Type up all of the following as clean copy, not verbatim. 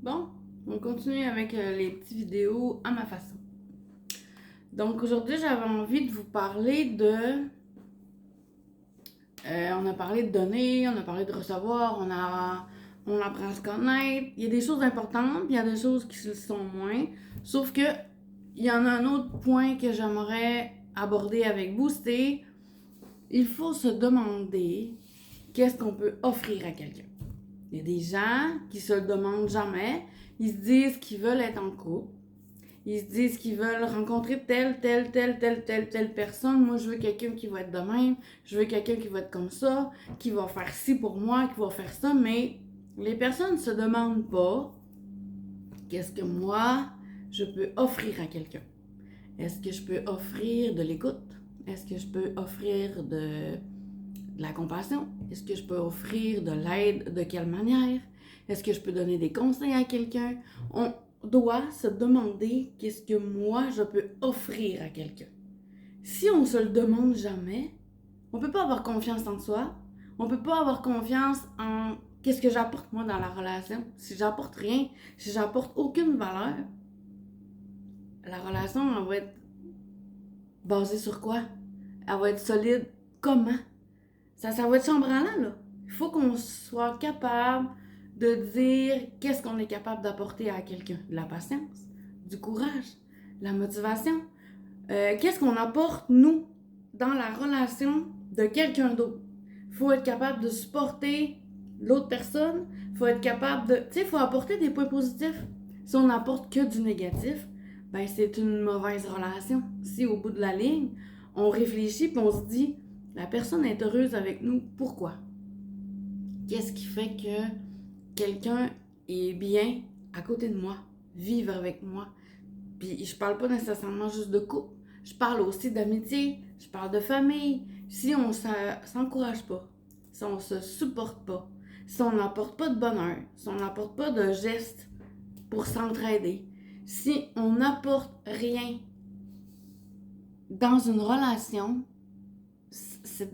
Bon, on continue avec les petites vidéos à ma façon. Donc aujourd'hui, j'avais envie de vous parler de... on a parlé de donner, on a parlé de recevoir, on apprend à se connaître. Il y a des choses importantes, puis il y a des choses qui le sont moins. Sauf que il y en a un autre point que j'aimerais aborder avec vous, c'est il faut se demander qu'est-ce qu'on peut offrir à quelqu'un. Il y a des gens qui se le demandent jamais. Ils se disent qu'ils veulent être en couple. Ils se disent qu'ils veulent rencontrer telle personne. Moi, je veux quelqu'un qui va être de même. Je veux quelqu'un qui va être comme ça, qui va faire ci pour moi, qui va faire ça. Mais les personnes ne se demandent pas qu'est-ce que moi, je peux offrir à quelqu'un. Est-ce que je peux offrir de l'écoute? Est-ce que je peux offrir de la compassion? Est-ce que je peux offrir de l'aide? De quelle manière? Est-ce que je peux donner des conseils à quelqu'un? On doit se demander qu'est-ce que moi je peux offrir à quelqu'un. Si on se le demande jamais, on peut pas avoir confiance en soi. On peut pas avoir confiance en qu'est-ce que j'apporte moi dans la relation. Si j'apporte rien, si j'apporte aucune valeur, la relation elle va être basée sur quoi? Elle va être solide comment? Ça va être chambranlant, là. Il faut qu'on soit capable de dire qu'est-ce qu'on est capable d'apporter à quelqu'un. De la patience, du courage, la motivation. Qu'est-ce qu'on apporte, nous, dans la relation de quelqu'un d'autre. Il faut être capable de supporter l'autre personne. Il faut être capable de... Tu sais, il faut apporter des points positifs. Si on n'apporte que du négatif, ben c'est une mauvaise relation. Si au bout de la ligne, on réfléchit et on se dit, la personne est heureuse avec nous, pourquoi? Qu'est-ce qui fait que quelqu'un est bien à côté de moi, vivre avec moi? Puis je parle pas nécessairement juste de couple, je parle aussi d'amitié, je parle de famille. Si on s'encourage pas, si on se supporte pas, si on n'apporte pas de bonheur, si on n'apporte pas de gestes pour s'entraider, si on n'apporte rien dans une relation,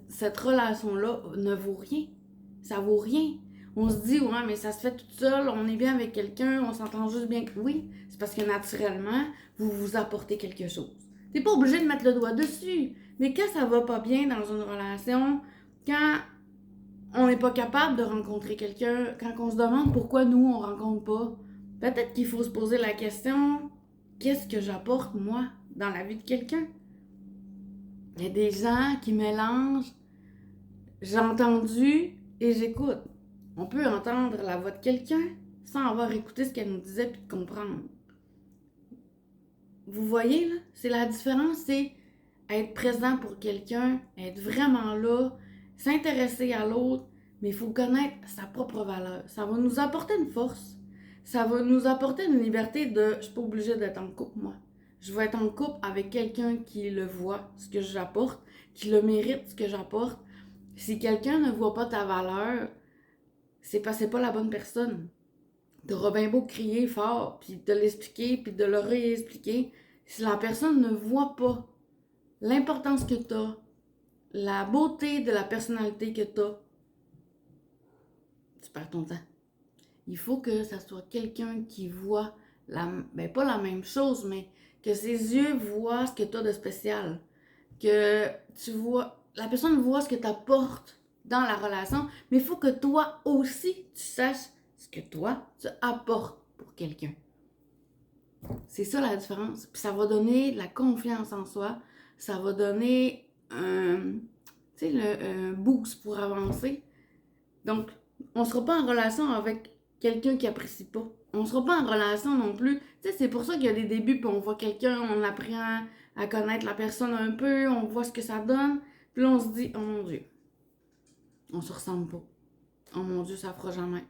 cette relation-là ne vaut rien. Ça vaut rien. On se dit, ouais, mais ça se fait tout seul, on est bien avec quelqu'un, on s'entend juste bien. Oui, c'est parce que naturellement, vous vous apportez quelque chose. T'es pas obligé de mettre le doigt dessus. Mais quand ça va pas bien dans une relation, quand on n'est pas capable de rencontrer quelqu'un, quand on se demande pourquoi nous, on rencontre pas, peut-être qu'il faut se poser la question, qu'est-ce que j'apporte, moi, dans la vie de quelqu'un? Il y a des gens qui mélangent j'ai entendu et j'écoute. On peut entendre la voix de quelqu'un sans avoir écouté ce qu'elle nous disait puis de comprendre. Vous voyez, là, c'est la différence, c'est être présent pour quelqu'un, être vraiment là, s'intéresser à l'autre, mais il faut connaître sa propre valeur. Ça va nous apporter une force. Ça va nous apporter une liberté de je suis pas obligée d'être en couple, moi. Je vais être en couple avec quelqu'un qui le voit, ce que j'apporte, qui le mérite, ce que j'apporte. Si quelqu'un ne voit pas ta valeur, c'est parce que c'est pas la bonne personne. T'auras bien beau crier fort, puis de l'expliquer, puis de le réexpliquer. Si la personne ne voit pas l'importance que t'as, la beauté de la personnalité que t'as, tu perds ton temps. Il faut que ça soit quelqu'un qui voit, ben pas la même chose, mais que ses yeux voient ce que t'as de spécial. Que tu vois, la personne voit ce que t'apportes dans la relation, mais il faut que toi aussi, tu saches ce que toi, tu apportes pour quelqu'un. C'est ça la différence. Puis ça va donner de la confiance en soi. Ça va donner un boost pour avancer. Donc, on ne sera pas en relation avec quelqu'un qui apprécie pas. On ne sera pas en relation non plus. Tu sais, c'est pour ça qu'il y a des débuts, puis on voit quelqu'un, on apprend à connaître la personne un peu, on voit ce que ça donne. Puis là, on se dit, oh mon Dieu, on se ressemble pas. Oh mon Dieu, ça fera jamais.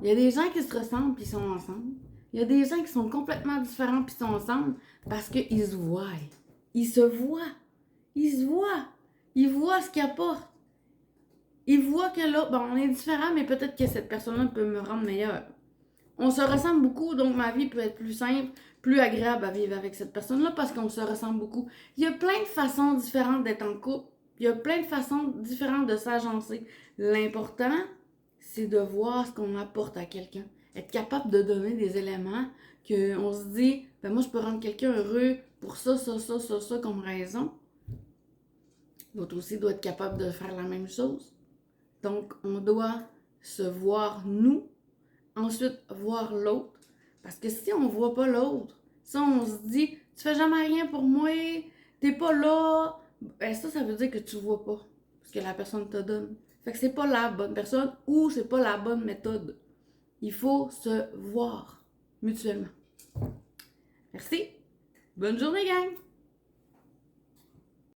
Il y a des gens qui se ressemblent puis ils sont ensemble. Il y a des gens qui sont complètement différents puis ils sont ensemble parce qu'ils se voient. Ils se voient. Ils se voient. Ils voient ce qu'ils apportent. Ils voient que là, bon, on est différents, mais peut-être que cette personne-là peut me rendre meilleure. On se ressemble beaucoup, donc ma vie peut être plus simple, plus agréable à vivre avec cette personne-là parce qu'on se ressemble beaucoup. Il y a plein de façons différentes d'être en couple. Il y a plein de façons différentes de s'agencer. L'important, c'est de voir ce qu'on apporte à quelqu'un. être capable de donner des éléments qu'on se dit, ben moi je peux rendre quelqu'un heureux pour ça, comme raison. L'autre aussi doit être capable de faire la même chose. Donc, on doit se voir nous, ensuite voir l'autre. Parce que si on voit pas l'autre, si on se dit, tu fais jamais rien pour moi, t'es pas là, ben ça veut dire que tu vois pas ce que la personne te donne. Fait que c'est pas la bonne personne ou c'est pas la bonne méthode. Il faut se voir mutuellement. Merci. Bonne journée, gang!